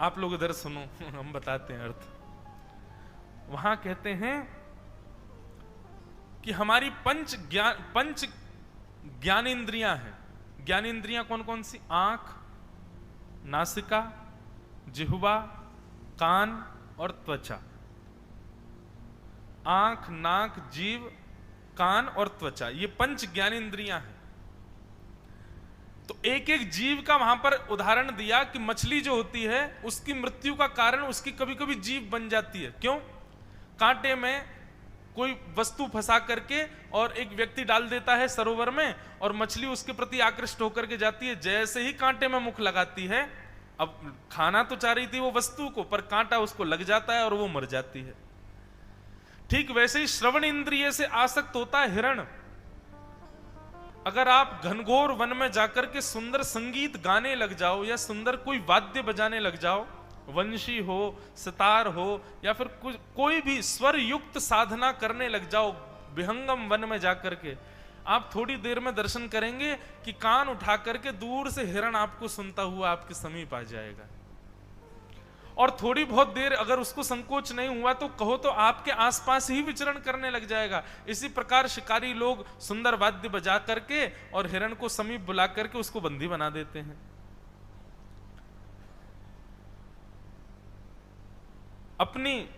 आप लोग इधर सुनो, हम बताते हैं अर्थ। वहां कहते हैं कि हमारी पंच ज्ञानेंद्रियां हैं। ज्ञानेंद्रियां कौन कौन सी? आंख, नासिका, जिह्वा, कान और त्वचा। आंख, नाक, जीव, कान और त्वचा, ये पंच ज्ञानेंद्रियां हैं। तो एक एक जीव का वहां पर उदाहरण दिया कि मछली जो होती है उसकी मृत्यु का कारण उसकी कभी कभी जीभ बन जाती है। क्यों? कांटे में कोई वस्तु फंसा करके और एक व्यक्ति डाल देता है सरोवर में, और मछली उसके प्रति आकृष्ट होकर के जाती है। जैसे ही कांटे में मुख लगाती है, अब खाना तो चाह रही थी वो वस्तु को, पर कांटा उसको लग जाता है और वो मर जाती है। ठीक वैसे ही श्रवण इंद्रिय से आसक्त होता है हिरण। अगर आप घनघोर वन में जाकर के सुंदर संगीत गाने लग जाओ या सुंदर कोई वाद्य बजाने लग जाओ, वंशी हो, सितार हो, या फिर कोई भी स्वर युक्त साधना करने लग जाओ विहंगम वन में जाकर के, आप थोड़ी देर में दर्शन करेंगे कि कान उठा करके दूर से हिरण आपको सुनता हुआ आपके समीप आ जाएगा। और थोड़ी बहुत देर अगर उसको संकोच नहीं हुआ तो कहो तो आपके आसपास ही विचरण करने लग जाएगा। इसी प्रकार शिकारी लोग सुंदर वाद्य बजा करके और हिरण को समीप बुला करके उसको बंदी बना देते हैं। अपनी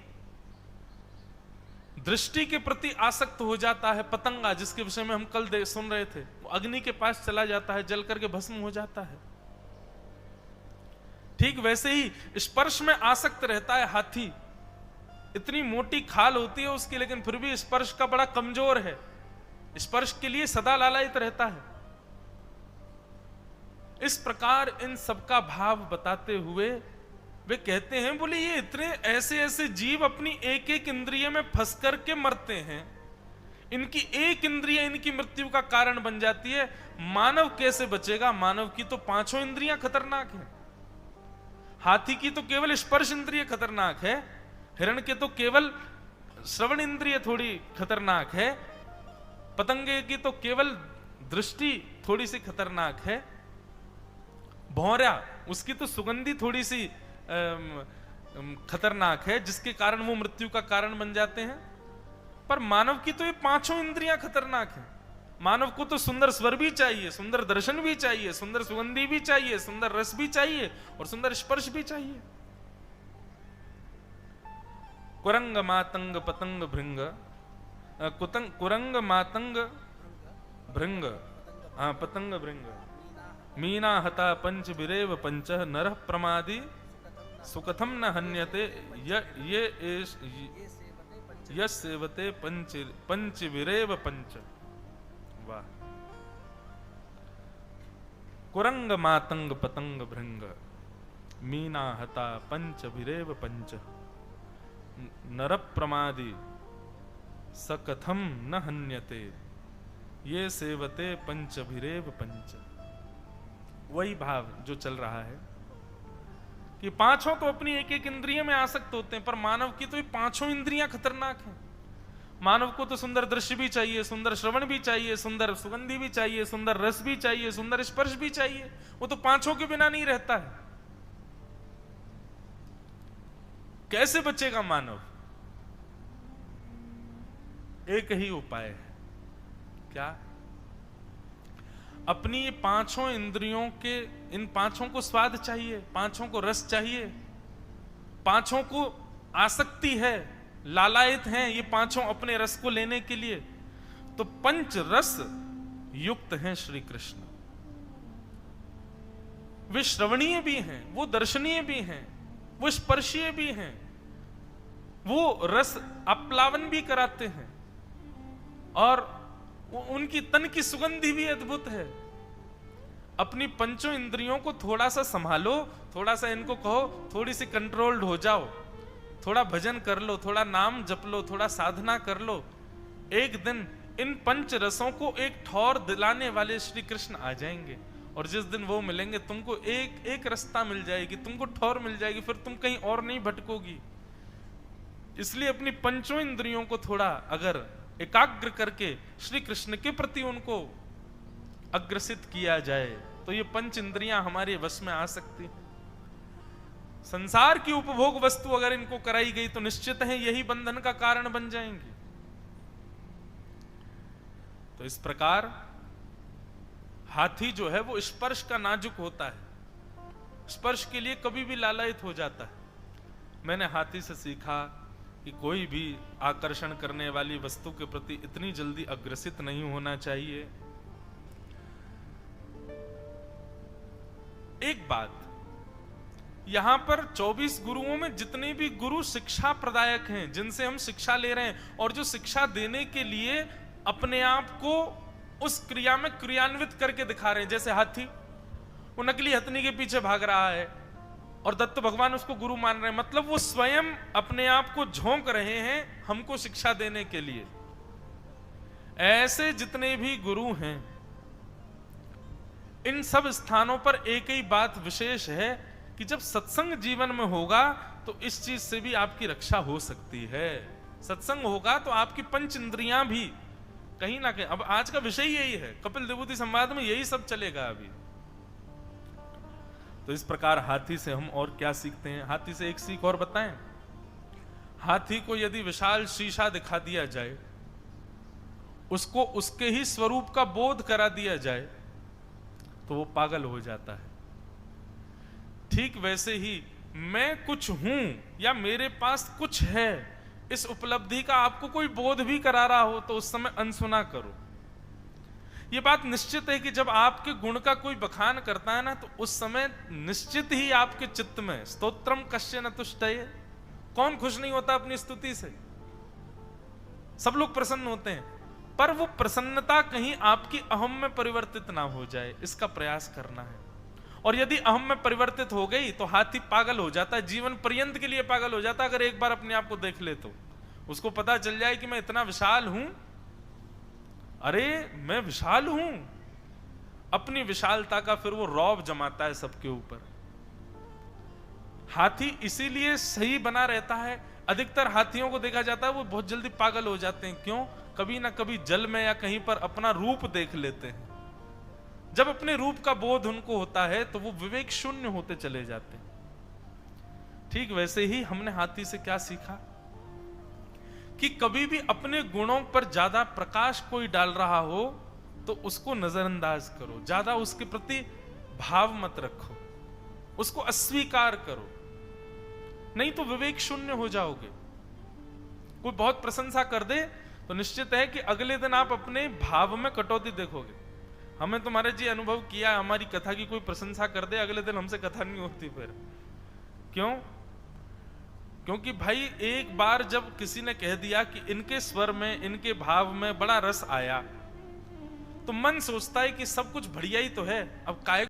दृष्टि के प्रति आसक्त हो जाता है पतंगा, जिसके विषय में हम कल सुन रहे थे। वो अग्नि के पास चला जाता है, जल करके भस्म हो जाता है। ठीक वैसे ही स्पर्श में आसक्त रहता है हाथी। इतनी मोटी खाल होती है उसकी, लेकिन फिर भी स्पर्श का बड़ा कमजोर है, स्पर्श के लिए सदा लालायित रहता है। इस प्रकार इन सबका भाव बताते हुए वे कहते हैं, बोले ये इतने ऐसे ऐसे जीव अपनी एक एक इंद्रिय में फंस करके मरते हैं, इनकी एक इंद्रिय इनकी मृत्यु का कारण बन जाती है, मानव कैसे बचेगा? मानव की तो पांचों इंद्रियां खतरनाक हैं। हाथी की तो केवल स्पर्श इंद्रिय खतरनाक है, हिरण के तो केवल श्रवण इंद्रिय थोड़ी खतरनाक है, पतंगे की तो केवल दृष्टि थोड़ी सी खतरनाक है, भौंरा उसकी तो सुगंधी थोड़ी सी खतरनाक है, जिसके कारण वो मृत्यु का कारण बन जाते हैं। पर मानव की तो ये पांचों इंद्रियां खतरनाक हैं। मानव को तो सुंदर स्वर भी चाहिए, सुंदर दर्शन भी चाहिए, सुंदर सुगंधी भी चाहिए, सुंदर रस भी चाहिए और सुंदर स्पर्श भी चाहिए। कुरंग मातंग पतंग भृंग, कुरंग मातंग भृंग, हाँ पतंग भृंग, मीना हता पंच बिरेव पंच, नरः प्रमादी सुकथम न हन्यते, ये सेवते पंच विरेव पंच। वाह। कुरंग मातंग पतंग भृंग, मीना हता पंच विरेव पंच, नर प्रमादी सकथम न हन्यते, ये सेवते पंच विरेव पंच। वही भाव जो चल रहा है कि पांचों तो अपनी एक एक इंद्रिय में आसक्त होते हैं, पर मानव की तो ये पांचों इंद्रियां खतरनाक हैं। मानव को तो सुंदर दृश्य भी चाहिए, सुंदर श्रवण भी चाहिए, सुंदर सुगंधी भी चाहिए, सुंदर रस भी चाहिए, सुंदर स्पर्श भी चाहिए। वो तो पांचों के बिना नहीं रहता है। कैसे बचेगा मानव? एक ही उपाय है। क्या? अपनी ये पांचों इंद्रियों के, इन पांचों को स्वाद चाहिए, पांचों को रस चाहिए, पांचों को आसक्ति है, लालायित हैं ये पांचों अपने रस को लेने के लिए। तो पंच रस युक्त हैं श्री कृष्ण। वे श्रवणीय भी हैं, वो दर्शनीय भी हैं, वो स्पर्शीय भी हैं, वो रस आप्लावन भी कराते हैं, और उनकी तन की सुगंधी भी अद्भुत है। अपनी पंचों इंद्रियों को थोड़ा सा संभालो, थोड़ा सा इनको कहो थोड़ी सी कंट्रोल्ड हो जाओ, थोड़ा भजन कर लो, थोड़ा नाम जप लो, थोड़ा साधना कर लो। एक दिन इन पंच रसों को एक ठौर दिलाने वाले श्री कृष्ण आ जाएंगे, और जिस दिन वो मिलेंगे तुमको एक एक रास्ता मिल जाएगी, तुमको ठौर मिल जाएगी, फिर तुम कहीं और नहीं भटकोगी। इसलिए अपनी पंचों इंद्रियों को थोड़ा अगर एकाग्र करके श्री कृष्ण के प्रति उनको अग्रसित किया जाए तो ये पंच इंद्रियां हमारे वश में आ सकती हैं। संसार की उपभोग वस्तु अगर इनको कराई गई तो निश्चित है यही बंधन का कारण बन जाएंगी। तो इस प्रकार हाथी जो है वो स्पर्श का नाजुक होता है, स्पर्श के लिए कभी भी लालायित हो जाता है। मैंने हाथी से सीखा कि कोई भी आकर्षण करने वाली वस्तु के प्रति इतनी जल्दी अग्रसित नहीं होना चाहिए। एक बात, यहां पर 24 गुरुओं में जितने भी गुरु शिक्षा प्रदायक हैं, जिनसे हम शिक्षा ले रहे हैं और जो शिक्षा देने के लिए अपने आप को उस क्रिया में क्रियान्वित करके दिखा रहे हैं, जैसे हाथी, वो नकली हथनी के पीछे भाग रहा है और दत्त भगवान उसको गुरु मान रहे हैं, मतलब वो स्वयं अपने आप को झोंक रहे हैं हमको शिक्षा देने के लिए। ऐसे जितने भी गुरु हैं, इन सब स्थानों पर एक ही बात विशेष है कि जब सत्संग जीवन में होगा तो इस चीज से भी आपकी रक्षा हो सकती है। सत्संग होगा तो आपकी पंच इंद्रियां भी कहीं ना कहीं, अब आज का विषय यही है, कपिल विभूति संवाद में यही सब चलेगा अभी। तो इस प्रकार हाथी से हम और क्या सीखते हैं? हाथी से एक सीख और बताएं। हाथी को यदि विशाल शीशा दिखा दिया जाए, उसको उसके ही स्वरूप का बोध करा दिया जाए तो वो पागल हो जाता है। ठीक वैसे ही मैं कुछ हूं या मेरे पास कुछ है, इस उपलब्धि का आपको कोई बोध भी करा रहा हो तो उस समय अनसुना करो। ये बात निश्चित है कि जब आपके गुण का कोई बखान करता है ना, तो उस समय निश्चित ही आपके चित्त में स्तोत्रम कश्य न तुष्टये, कौन खुश नहीं होता अपनी स्तुति से? सब लोग प्रसन्न होते हैं, पर वो प्रसन्नता कहीं आपकी अहम में परिवर्तित ना हो जाए, इसका प्रयास करना है। और यदि अहम में परिवर्तित हो गई तो हाथी पागल हो जाता है, जीवन पर्यंत के लिए पागल हो जाता है। अगर एक बार अपने आप को देख ले तो उसको पता चल जाए कि मैं इतना विशाल हूं, अरे मैं विशाल हूं, अपनी विशालता का फिर वो रौब जमाता है सबके ऊपर। हाथी इसीलिए सही बना रहता है। अधिकतर हाथियों को देखा जाता है वो बहुत जल्दी पागल हो जाते हैं। क्यों? कभी ना कभी जल में या कहीं पर अपना रूप देख लेते हैं। जब अपने रूप का बोध उनको होता है तो वो विवेक शून्य होते चले जाते हैं। ठीक वैसे ही हमने हाथी से क्या सीखा कि कभी भी अपने गुणों पर ज्यादा प्रकाश कोई डाल रहा हो तो उसको नजरअंदाज करो, ज्यादा उसके प्रति भाव मत रखो, उसको अस्वीकार करो, नहीं तो विवेक शून्य हो जाओगे। कोई बहुत प्रशंसा कर दे तो निश्चित है कि अगले दिन आप अपने भाव में कटौती देखोगे। हमें तो महाराज जी अनुभव किया, हमारी कथा की कोई प्रशंसा कर दे, अगले दिन हमसे कथा नहीं होती फिर। क्यों? क्योंकि भाई एक बार जब किसी ने कह दिया कि इनके स्वर में, इनके भाव में बड़ा रस आया, तो मन सोचता है कि सब कुछ बढ़िया ही तो है, अब काय